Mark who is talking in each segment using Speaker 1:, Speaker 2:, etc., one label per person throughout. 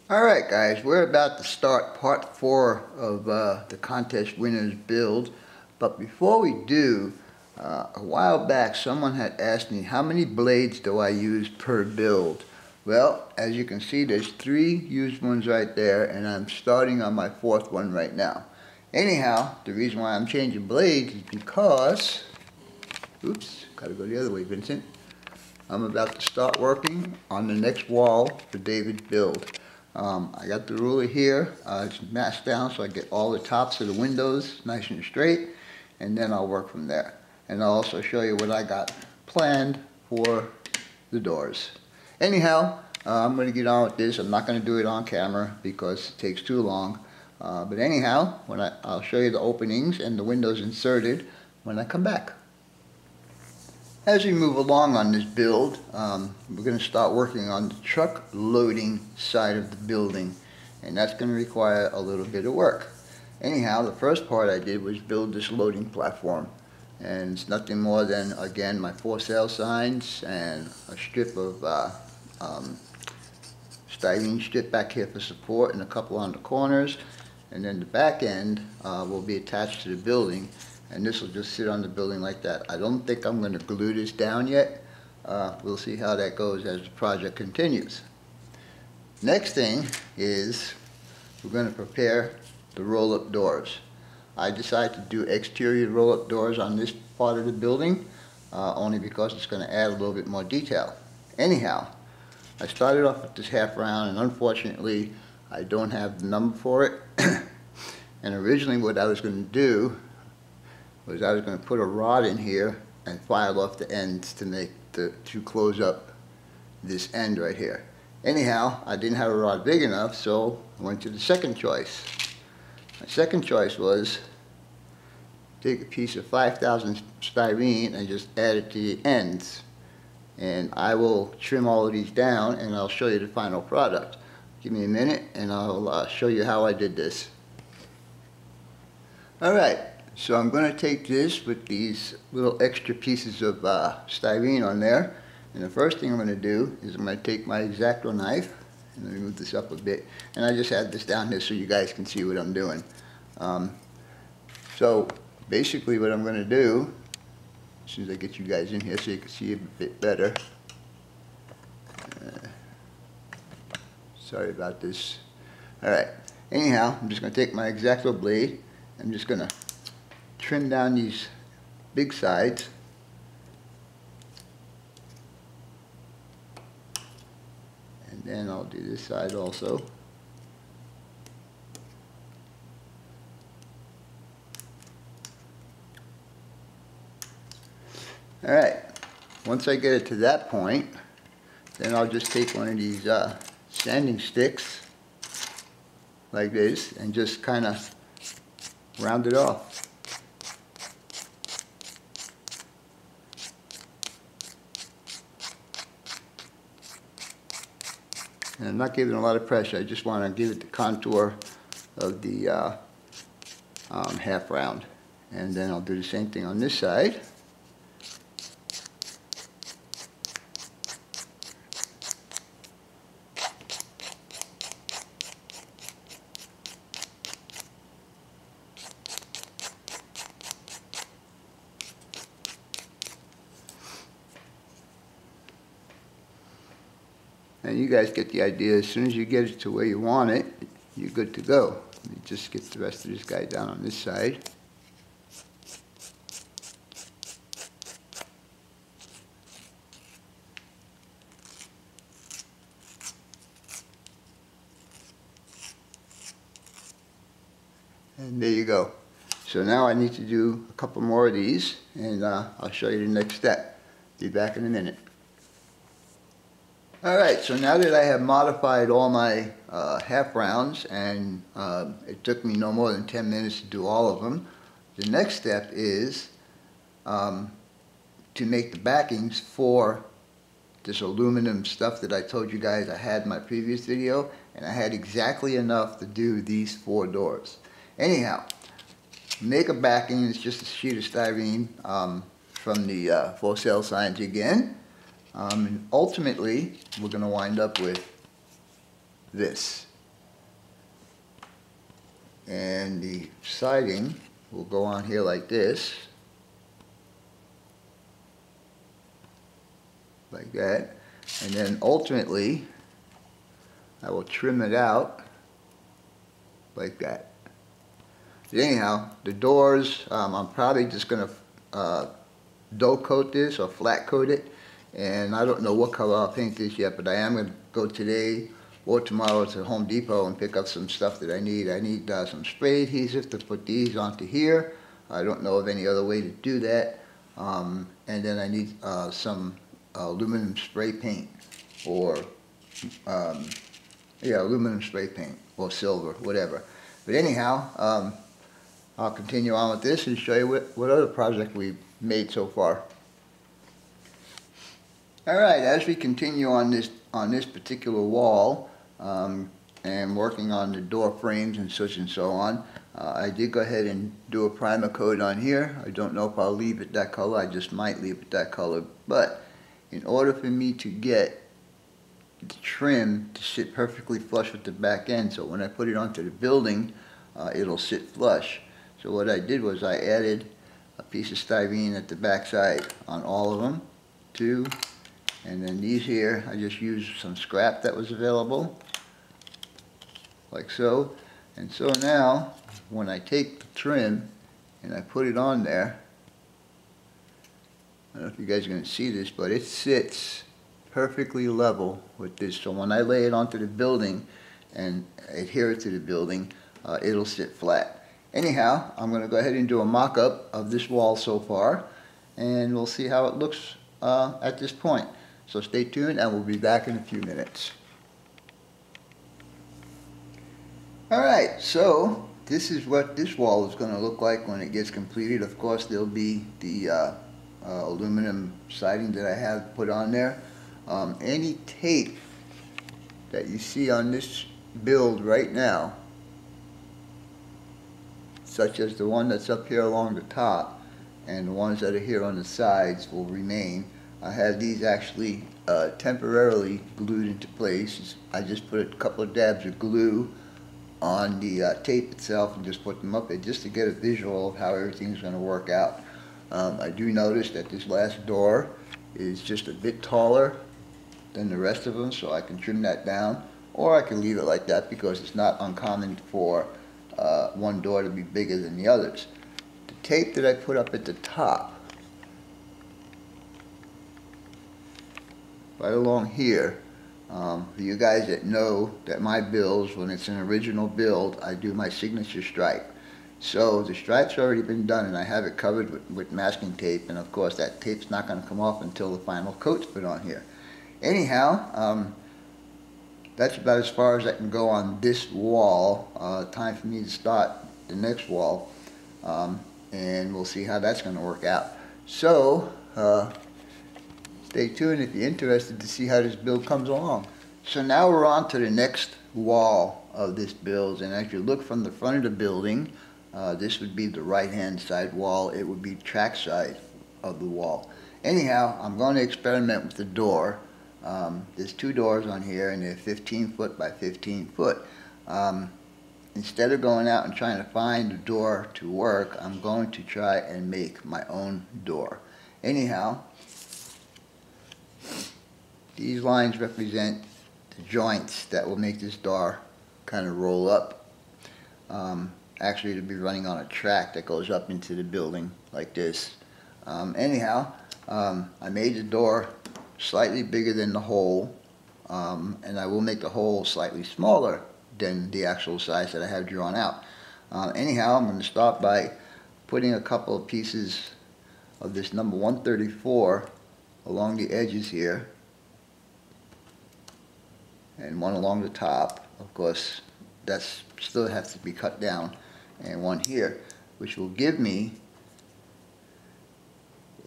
Speaker 1: Alright guys, we're about to start part 4 of the contest winners build, but before we do, a while back someone had asked me how many blades do I use per build. Well, as you can see, there's 3 used ones right there, and I'm starting on my 4th one right now. Anyhow, the reason why I'm changing blades is because, oops, gotta go the other way, Vincent. I'm about to start working on the next wall for David's build. I got the ruler here, it's masked down so I get all the tops of the windows nice and straight, and then I'll work from there. And I'll also show you what I got planned for the doors. Anyhow, I'm going to get on with this. I'm not going to do it on camera because it takes too long. But anyhow, I'll show you the openings and the windows inserted when I come back. As we move along on this build, we're going to start working on the truck loading side of the building, and that's going to require a little bit of work. Anyhow, the first part I did was build this loading platform, and it's nothing more than, again, my for sale signs and a strip of styrene strip back here for support and a couple on the corners, and then the back end will be attached to the building. And this will just sit on the building like that. I don't think I'm going to glue this down yet. We'll see how that goes as the project continues. Next thing is we're going to prepare the roll-up doors. I decided to do exterior roll-up doors on this part of the building only because it's going to add a little bit more detail. Anyhow, I started off with this half round, and unfortunately I don't have the number for it. And originally what I was going to do was I was going to put a rod in here and file off the ends to close up this end right here. Anyhow, I didn't have a rod big enough, so I went to the second choice. My second choice was take a piece of 5,000 styrene and just add it to the ends. And I will trim all of these down and I'll show you the final product. Give me a minute and I'll show you how I did this. Alright. So I'm going to take this with these little extra pieces of styrene on there, and the first thing I'm going to do is I'm going to take my X-Acto knife, and let me move this up a bit, and I just had this down here so you guys can see what I'm doing. So basically what I'm going to do, as soon as I get you guys in here so you can see a bit better, sorry about this. Alright, anyhow, I'm just going to take my X-Acto blade, I'm just going to trim down these big sides, and then I'll do this side also. Alright, once I get it to that point, then I'll just take one of these sanding sticks like this and just kind of round it off. And I'm not giving a lot of pressure, I just want to give it the contour of the half round. And then I'll do the same thing on this side. And you guys get the idea. As soon as you get it to where you want it, you're good to go. Let me just get the rest of this guy down on this side. And there you go. So now I need to do a couple more of these, and I'll show you the next step. Be back in a minute. Alright, so now that I have modified all my half rounds, and it took me no more than 10 minutes to do all of them, the next step is to make the backings for this aluminum stuff that I told you guys I had in my previous video, and I had exactly enough to do these 4 doors. Anyhow, make a backing. It's just a sheet of styrene from the for sale signs again. And ultimately, we're going to wind up with this. and the siding will go on here like this, like that, and then ultimately I will trim it out like that. But anyhow, the doors, I'm probably just going to dull coat this or flat coat it, and I don't know what color I'll paint this yet, but I am going to go today or tomorrow to Home Depot and pick up some stuff that I need. I need some spray adhesive to put these onto here. I don't know of any other way to do that. And then I need some aluminum spray paint, or yeah, aluminum spray paint or silver, whatever. But anyhow, I'll continue on with this and show you what other project we've made so far. Alright, as we continue on this particular wall, and working on the door frames and such and so on, I did go ahead and do a primer coat on here. I don't know if I'll leave it that color. I just might leave it that color. But in order for me to get the trim to sit perfectly flush with the back end, so when I put it onto the building, it'll sit flush. So what I did was I added a piece of styrene at the back side on all of them, 2, and then these here, I just used some scrap that was available, like so. And so now, when I take the trim and I put it on there, I don't know if you guys are going to see this, but it sits perfectly level with this. So when I lay it onto the building and adhere it to the building, it'll sit flat. Anyhow, I'm going to go ahead and do a mock-up of this wall so far, and we'll see how it looks at this point. So stay tuned, and we'll be back in a few minutes. Alright, so this is what this wall is going to look like when it gets completed. Of course, there'll be the aluminum siding that I have put on there. Any tape that you see on this build right now, such as the one that's up here along the top and the ones that are here on the sides, will remain. I have these actually temporarily glued into place. I just put a couple of dabs of glue on the tape itself and just put them up there just to get a visual of how everything's going to work out. I do notice that this last door is just a bit taller than the rest of them, so I can trim that down, or I can leave it like that because it's not uncommon for one door to be bigger than the others. The tape that I put up at the top, right along here, for you guys that know that my builds, when it's an original build, I do my signature stripe. So the stripe's already been done, and I have it covered with masking tape, and of course that tape's not going to come off until the final coat's put on here. Anyhow, that's about as far as I can go on this wall. Time for me to start the next wall, and we'll see how that's going to work out. So stay tuned if you're interested to see how this build comes along. So now we're on to the next wall of this build, and as you look from the front of the building, this would be the right hand side wall. It would be the track side of the wall. Anyhow, I'm going to experiment with the door. There's 2 doors on here, and they're 15 foot by 15 foot. Instead of going out and trying to find a door to work, I'm going to try and make my own door. Anyhow, these lines represent the joints that will make this door kind of roll up. Actually, it'll be running on a track that goes up into the building like this. Anyhow, I made the door slightly bigger than the hole, and I will make the hole slightly smaller than the actual size that I have drawn out. Anyhow, I'm going to start by putting a couple of pieces of this number 134 along the edges here, and one along the top. Of course, that's still has to be cut down, and one here, which will give me,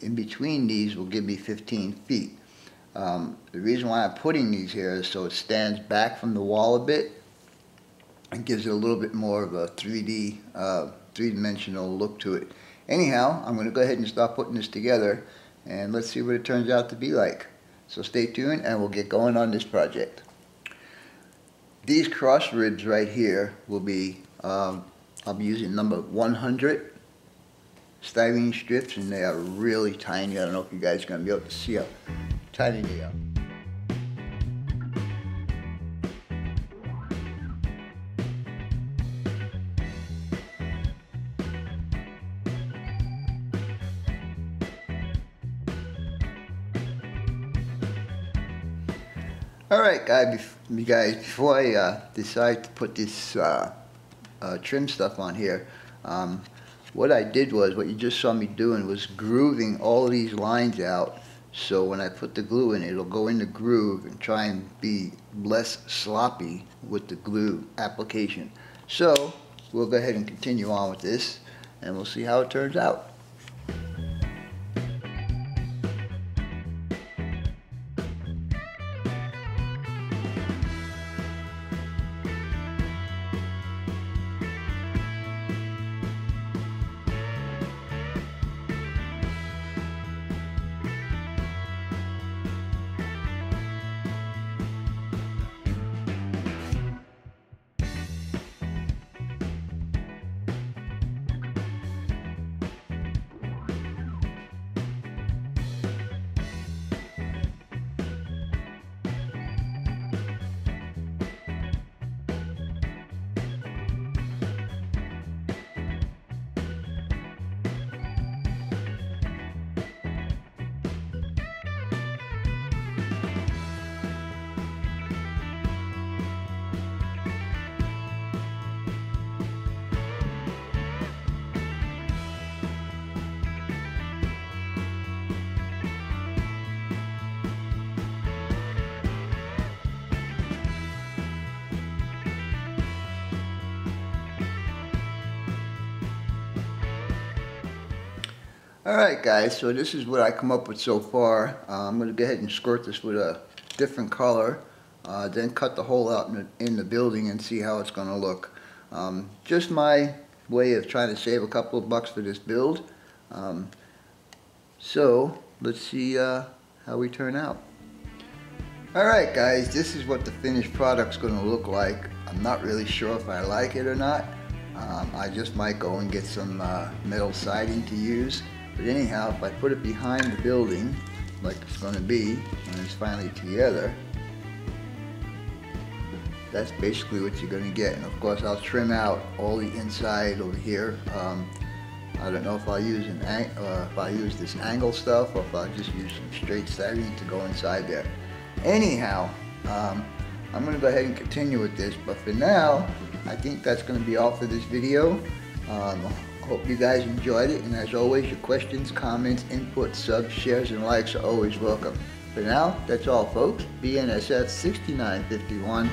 Speaker 1: in between these will give me 15 feet. The reason why I'm putting these here is so it stands back from the wall a bit and gives it a little bit more of a 3D, three-dimensional look to it. Anyhow, I'm going to go ahead and start putting this together, and let's see what it turns out to be like. So stay tuned, and we'll get going on this project. These cross ribs right here will be I'll be using number 100 styrene strips, and they are really tiny. I don't know if you guys are going to be able to see how tiny they are. Alright guys, before I decide to put this trim stuff on here, what I did was, what you just saw me doing was grooving all these lines out, so when I put the glue in, it'll go in the groove and try and be less sloppy with the glue application. So we'll go ahead and continue on with this, and we'll see how it turns out. Alright guys, so this is what I come up with so far. I'm going to go ahead and squirt this with a different color, then cut the hole out in the building and see how it's going to look. Just my way of trying to save a couple of bucks for this build. So let's see how we turn out. Alright guys, this is what the finished product's going to look like. I'm not really sure if I like it or not. I just might go and get some metal siding to use. But anyhow, if I put it behind the building, like it's going to be, when it's finally together, that's basically what you're going to get. And of course, I'll trim out all the inside over here. I don't know if I'll use this angle stuff, or if I'll just use some straight styrene to go inside there. Anyhow, I'm going to go ahead and continue with this. But for now, I think that's going to be all for this video. Hope you guys enjoyed it, and as always, your questions, comments, input, subs, shares, and likes are always welcome. For now, that's all folks. BNSF 6951.